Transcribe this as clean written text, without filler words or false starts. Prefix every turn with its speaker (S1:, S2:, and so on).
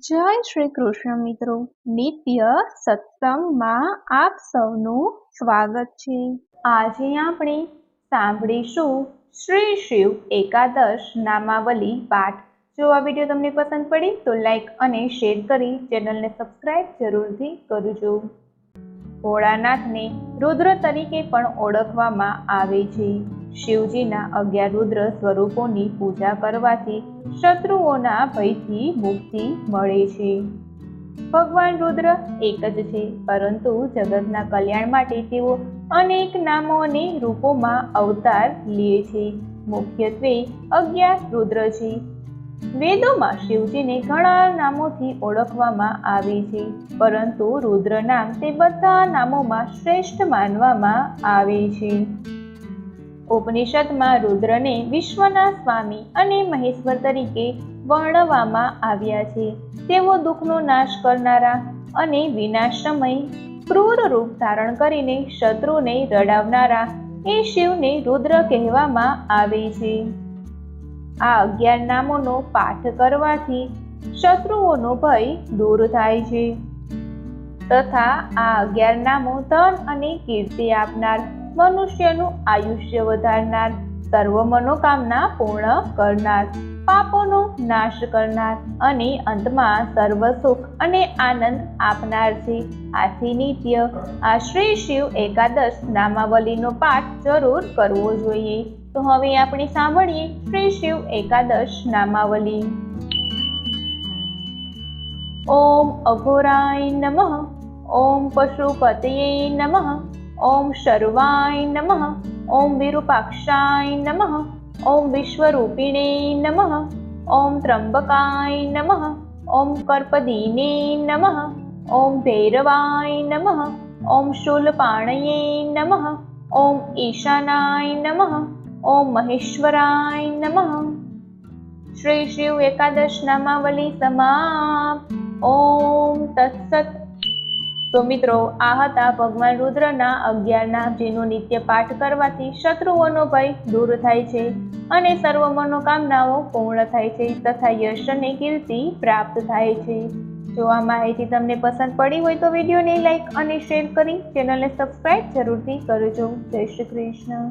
S1: જય શ્રી કૃષ્ણ મિત્રો, નિત્ય સત્સંગમાં આપ સૌનું સ્વાગત છે। આજે આપણે સાંભળીશું શ્રી શિવ એકાદશ નામાવલી પાઠ। જો આ વિડીયો તમને પસંદ પડી તો લાઈક અને શેર કરી ચેનલને સબસ્ક્રાઇબ જરૂરથી કરજો। ભોળાનાથને રુદ્ર તરીકે પણ ઓળખવામાં આવે છે। શિવજીના 11 રુદ્ર સ્વરૂપોની પૂજા કરવાથી શત્રુઓના ભયથી મુક્તિ મળે છે। ભગવાન રુદ્ર એક જ છે, પરંતુ જગતના કલ્યાણ માટે તેઓ અનેક નામો અને રૂપોમાં અવતાર લે છે। મુખ્યત્વે 11 રુદ્ર છે। વેદોમાં શિવજીને ઘણા નામોથી ઓળખવામાં આવે છે, પરંતુ રુદ્ર નામ તે બધા નામોમાં શ્રેષ્ઠ માનવામાં આવે છે। ઉપનિષદમાં રુદ્રને વિશ્વના સ્વામી અને મહેશ્વર તરીકે વર્ણવવામાં આવ્યા છે। તેઓ દુઃખનો નાશ કરનારા અને વિનાશ સમયે ક્રૂર રૂપ ધારણ કરીને શત્રુને રડાવનારા એ શિવને રુદ્ર કહેવામાં આવે છે। આ 11 નામોનો પાઠ કરવાથી શત્રુઓનો ભય દૂર થાય છે, તથા આ 11 નામો ધન અને કીર્તિ આપનાર, મનુષ્યનું આયુષ્ય વધારનાર, સર્વ મનોકામના પૂર્ણ કરનાર, પાપોનો નાશ કરનાર અને અંતમાં સર્વ સુખ અને આનંદ આપનાર છે। આથી નિત્ય આ શ્રી શિવ એકાદશ નામાવલીનો પાઠ જરૂર કરવો જોઈએ। તો હવે આપણે સાંભળીએ શ્રી શિવ એકાદશ નામાવલી। ઓમ અઘોરાય નમઃ, ઓમ પશુપતયે નમઃ, ઓમ શર્વાય નમઃ, ઓમ વિરૂપાક્ષાય નમઃ, ઓમ વિશ્વરૂપિણે નમઃ, ઓમ ત્રંબકાય નમઃ, ઓમ કર્પદીને નમઃ, ઓમ ભૈરવાય નમઃ, ઓમ શૂલપાણયે નમઃ, ઓમ ઈશાનાય નમઃ, ઓમ મહેશ્વરાય નમઃ। શ્રી શિવ એકાદશ નામાવલી સમાપ્ત। ઓમ તત્સત। તો મિત્રો, આ હતા ભગવાન રુદ્રના 11 નામ, જેનો નિત્ય પાઠ કરવાથી શત્રુઓનો ભય દૂર થાય છે અને સર્વ મનોકામનાઓ પૂર્ણ થાય છે, તથા યશ અને કીર્તિ પ્રાપ્ત થાય છે। જો આ માહિતી તમને પસંદ પડી હોય તો વિડીયોને લાઈક અને શેર કરી ચેનલને સબસ્ક્રાઇબ જરૂરથી કરજો। જય શ્રી કૃષ્ણ।